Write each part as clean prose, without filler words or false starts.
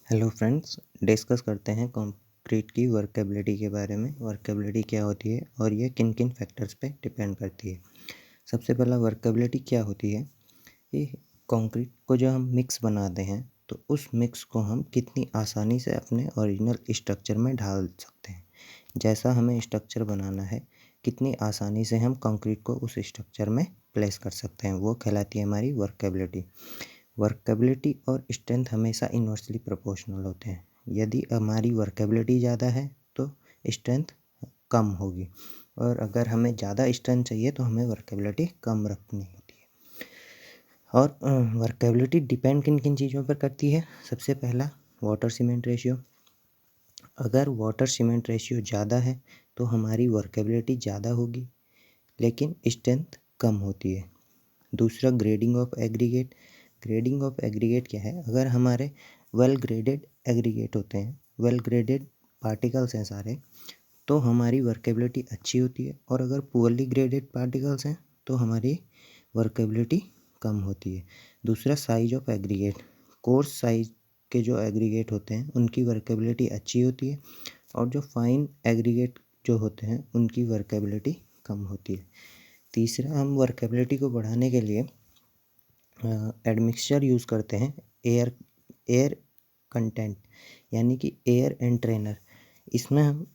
Hello friends, discuss करते हैं concrete की वर्केबिलिटी के बारे में। वर्केबिलिटी क्या होती है और ये किन किन फैक्टर्स पे डिपेंड करती है। सबसे पहला वर्केबिलिटी क्या होती है कि कंक्रीट को जो हम मिक्स बनाते हैं तो उस मिक्स को हम कितनी आसानी से अपने ओरिजिनल स्ट्रक्चर में ढाल सकते हैं। जैसा हमें स्ट्रक्चर बनाना है कितनी आसानी से हम कंक्रीट को उस स्ट्रक्चर में प्लेस कर सकते हैं, वो कहलाती है हमारी वर्केबिलिटी। वर्केबिलिटी और स्ट्रेंथ हमेशा इन्वर्सली प्रोपोर्शनल होते हैं। यदि हमारी वर्केबिलिटी ज़्यादा है तो स्ट्रेंथ कम होगी, और अगर हमें ज़्यादा स्ट्रेंथ चाहिए तो हमें वर्केबिलिटी कम रखनी होती है। और वर्केबिलिटी डिपेंड किन किन चीज़ों पर करती है। सबसे पहला वाटर सीमेंट रेशियो। अगर वाटर सीमेंट रेशियो ज़्यादा है तो हमारी वर्केबिलिटी ज़्यादा होगी लेकिन स्ट्रेंथ कम होती है। दूसरा grading of aggregate. Grading of aggregate क्या है? अगर हमारे वेल ग्रेडेड एग्रीगेट होते हैं, वेल ग्रेडेड पार्टिकल्स हैं सारे, तो हमारी वर्केबिलिटी अच्छी होती है, और अगर पुअरली ग्रेडेड पार्टिकल्स हैं तो हमारी वर्केबिलिटी कम होती है। दूसरा size of aggregate. Course size के जो एग्रीगेट होते हैं उनकी वर्केबिलिटी अच्छी होती है, और जो फाइन एग्रीगेट जो होते हैं उनकी वर्केबिलिटी कम होती है। तीसरा, हम वर्केबिलिटी को बढ़ाने के लिए एडमिक्सचर यूज़ करते हैं, एयर कंटेंट, यानी कि एयर एंड ट्रेनर। इसमें हम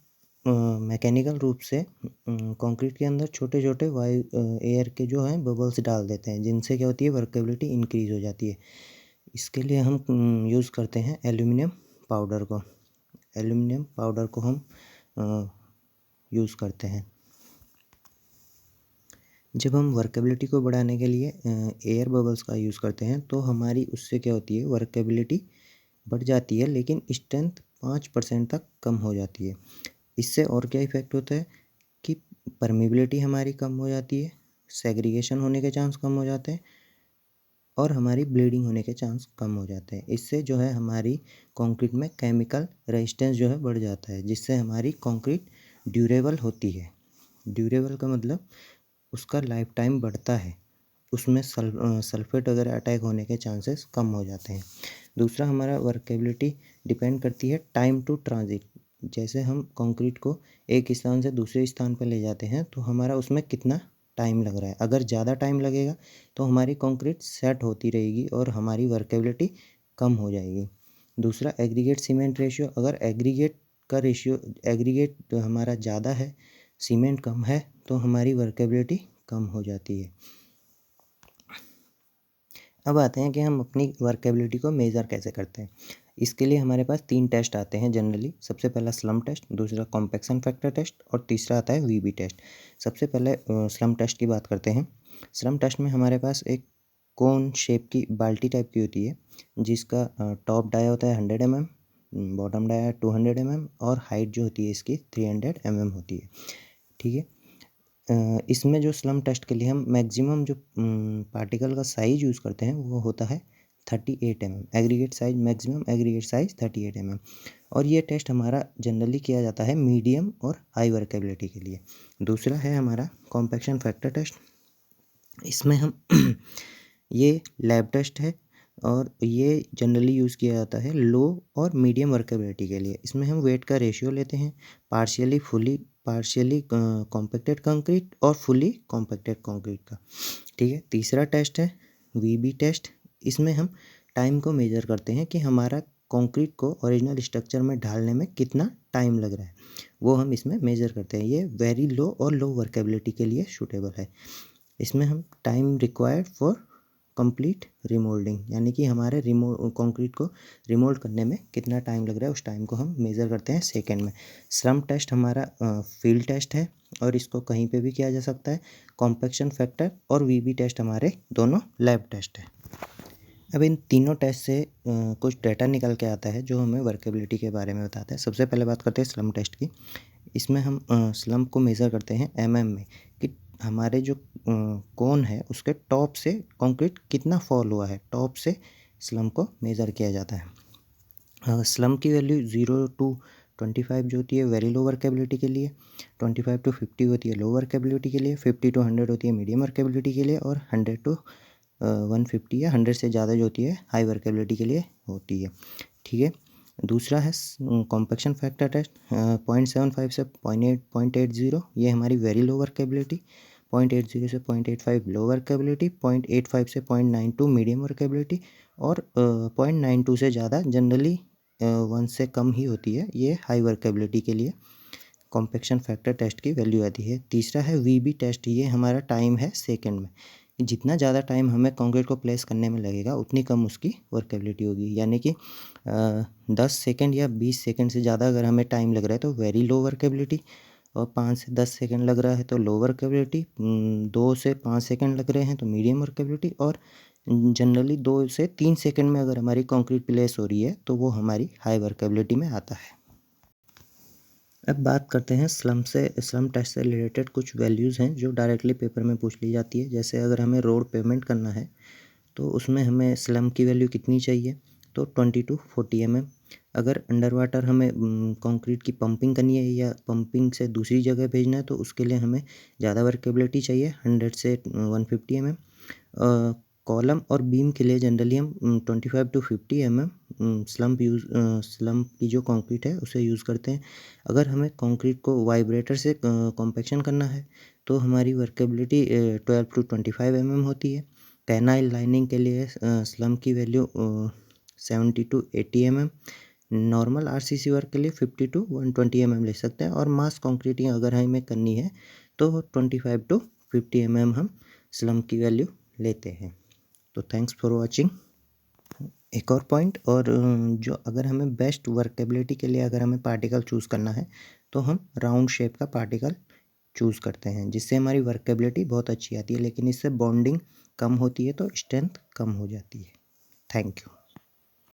मैकेनिकल रूप से कंक्रीट के अंदर छोटे छोटे वायु एयर के जो हैं बबल्स डाल देते हैं, जिनसे क्या होती है, वर्केबिलिटी इंक्रीज़ हो जाती है। इसके लिए हम यूज़ करते हैं एल्यूमिनियम पाउडर को। एल्यूमिनियम पाउडर को हम यूज़ करते हैं। जब हम वर्केबिलिटी को बढ़ाने के लिए एयर बबल्स का यूज़ करते हैं तो हमारी उससे क्या होती है, वर्केबिलिटी बढ़ जाती है लेकिन स्ट्रेंथ 5% तक कम हो जाती है। इससे और क्या इफ़ेक्ट होता है कि परमिबिलिटी हमारी कम हो जाती है, सेग्रीगेशन होने के चांस कम हो जाते हैं, और हमारी ब्लीडिंग होने के चांस कम हो जाते हैं। इससे जो है हमारी कंक्रीट में केमिकल रेजिस्टेंस जो है बढ़ जाता है, जिससे हमारी कंक्रीट ड्यूरेबल होती है। ड्यूरेबल का मतलब उसका लाइफ टाइम बढ़ता है, उसमें सल्फेट वगैरह अटैक होने के चांसेस कम हो जाते हैं। दूसरा, हमारा वर्केबिलिटी डिपेंड करती है टाइम टू ट्रांजिट। जैसे हम कंक्रीट को एक स्थान से दूसरे स्थान पर ले जाते हैं तो हमारा उसमें कितना टाइम लग रहा है। अगर ज़्यादा टाइम लगेगा तो हमारी कंक्रीट सेट होती रहेगी और हमारी वर्केबिलिटी कम हो जाएगी। दूसरा, एग्रीगेट सीमेंट रेशियो। अगर एग्रीगेट का रेशियो, एग्रीगेट हमारा ज़्यादा है, सीमेंट कम है, तो हमारी वर्केबिलिटी कम हो जाती है। अब आते हैं कि हम अपनी वर्केबिलिटी को मेज़र कैसे करते हैं। इसके लिए हमारे पास 3 टेस्ट आते हैं जनरली। सबसे पहला स्लम्प टेस्ट, दूसरा कॉम्पैक्शन फैक्टर टेस्ट, और तीसरा आता है वीबी टेस्ट। सबसे पहले स्लम्प टेस्ट की बात करते हैं। स्लम्प टेस्ट में हमारे पास एक कोन शेप की बाल्टी टाइप की होती है, जिसका टॉप डाया होता है 100 mm, बॉटम डाया 200 mm, और हाइट जो होती है इसकी 300 mm होती है। ठीक है। इसमें जो स्लम्प टेस्ट के लिए हम मैक्सिमम जो पार्टिकल का साइज़ यूज़ करते हैं वो होता है 38 mm। Aggregate size, maximum aggregate size 38 mm। और ये टेस्ट हमारा जनरली किया जाता है मीडियम और हाई वर्केबिलिटी के लिए। दूसरा है हमारा कॉम्पैक्शन फैक्टर टेस्ट। इसमें हम ये लैब टेस्ट है, और ये जनरली यूज़ किया जाता है लो और मीडियम वर्केबिलिटी के लिए। इसमें हम वेट का रेशियो लेते हैं, पार्शियली कॉम्पैक्टेड कंक्रीट और फुली कॉम्पैक्टेड कंक्रीट का। ठीक है। तीसरा टेस्ट है वीबी टेस्ट। इसमें हम टाइम को मेजर करते हैं कि हमारा कंक्रीट को ओरिजिनल स्ट्रक्चर में ढालने में कितना टाइम लग रहा है, वो हम इसमें मेजर करते हैं। ये वेरी लो और लो वर्केबिलिटी के लिए सूटेबल है। इसमें हम time required for complete remoulding, यानी कि हमारे कंक्रीट को रिमोल्ड करने में कितना टाइम लग रहा है उस टाइम को हम मेज़र करते हैं सेकंड में। स्लम्प टेस्ट हमारा फील्ड टेस्ट है, और इसको कहीं पे भी किया जा सकता है। कॉम्पैक्शन फैक्टर और वीबी टेस्ट हमारे दोनों लैब टेस्ट है। अब इन तीनों टेस्ट से कुछ डेटा निकल के आता है जो हमें वर्केबिलिटी के बारे में बताता है। सबसे पहले बात करते हैं स्लम्प टेस्ट की। इसमें हम स्लम्प को मेज़र करते हैं में, कि हमारे जो कोन है उसके टॉप से कंक्रीट कितना फॉल हुआ है, टॉप से स्लम्प को मेज़र किया जाता है। स्लम्प की वैल्यू 0 to 25 जो होती है वेरी लो वर्केबिलिटी के लिए, 25 to 50 होती है लो वर्केबिलिटी के लिए, 50 to 100 होती है मीडियम वर्केबिलिटी के लिए, और 100 to 150 या 100 से ज़्यादा जो होती है हाई वर्केबिलिटी के लिए होती है। ठीक है। दूसरा है कॉम्पैक्शन फैक्टर टेस्ट 0.75 से 0.80, ये हमारी वेरी लो वर्केबिलिटी, 0.80 से 0.85 लो वर्केबिलिटी, 0.85 से 0.92 मीडियम वर्केबिलिटी और 0.92 से ज़्यादा जनरली 1 से कम ही होती है, ये हाई वर्केबिलिटी के लिए कॉम्पैक्शन फैक्टर टेस्ट की वैल्यू आती है। तीसरा है वीबी टेस्ट, ये हमारा टाइम है सेकंड में, जितना ज़्यादा टाइम हमें कंक्रीट को प्लेस करने में लगेगा उतनी कम उसकी वर्केबिलिटी होगी, यानी कि 10 सेकंड या 20 सेकंड से ज़्यादा अगर हमें टाइम लग रहा है तो वेरी लो वर्केबिलिटी, और 5 से 10 सेकंड लग रहा है तो लो वर्केबिलिटी, 2 से 5 सेकंड लग रहे हैं तो मीडियम वर्केबिलिटी, और जनरली 2 से 3 सेकंड में अगर हमारी कंक्रीट प्लेस हो रही है तो वो हमारी हाई वर्केबिलिटी में आता है। अब बात करते हैं स्लम टेस्ट से रिलेटेड कुछ वैल्यूज़ हैं जो डायरेक्टली पेपर में पूछ ली जाती है। जैसे अगर हमें रोड पेमेंट करना है तो उसमें हमें स्लम की वैल्यू कितनी चाहिए, तो 20 to 40 mm। अगर अंडर वाटर हमें कंक्रीट की पंपिंग करनी है या पंपिंग से दूसरी जगह भेजना है तो उसके लिए हमें ज़्यादा वर्केबिलिटी चाहिए, 100 से 150 mm। कॉलम और बीम के लिए जनरली हम 25 to 50 mm स्लम की जो कंक्रीट है उसे यूज़ करते हैं। अगर हमें कंक्रीट को वाइब्रेटर से कॉम्पैक्शन करना है तो हमारी वर्केबिलिटी 12 to 25 mm होती है। कैनाइल लाइनिंग के लिए स्लम की value 70 to 80 mm। Normal RCC work के लिए 50 to 120 mm ले सकते हैं, और मास कंक्रीटिंग अगर हमें करनी है तो 25 to 50 mm हम स्लम की वैल्यू लेते हैं। तो थैंक्स फॉर वॉचिंग। एक और पॉइंट, और जो अगर हमें बेस्ट वर्केबिलिटी के लिए अगर हमें पार्टिकल चूज़ करना है तो हम राउंड शेप का पार्टिकल चूज़ करते हैं, जिससे हमारी वर्केबिलिटी बहुत अच्छी आती है, लेकिन इससे बॉन्डिंग कम होती है तो स्ट्रेंथ कम हो जाती है। Thank you.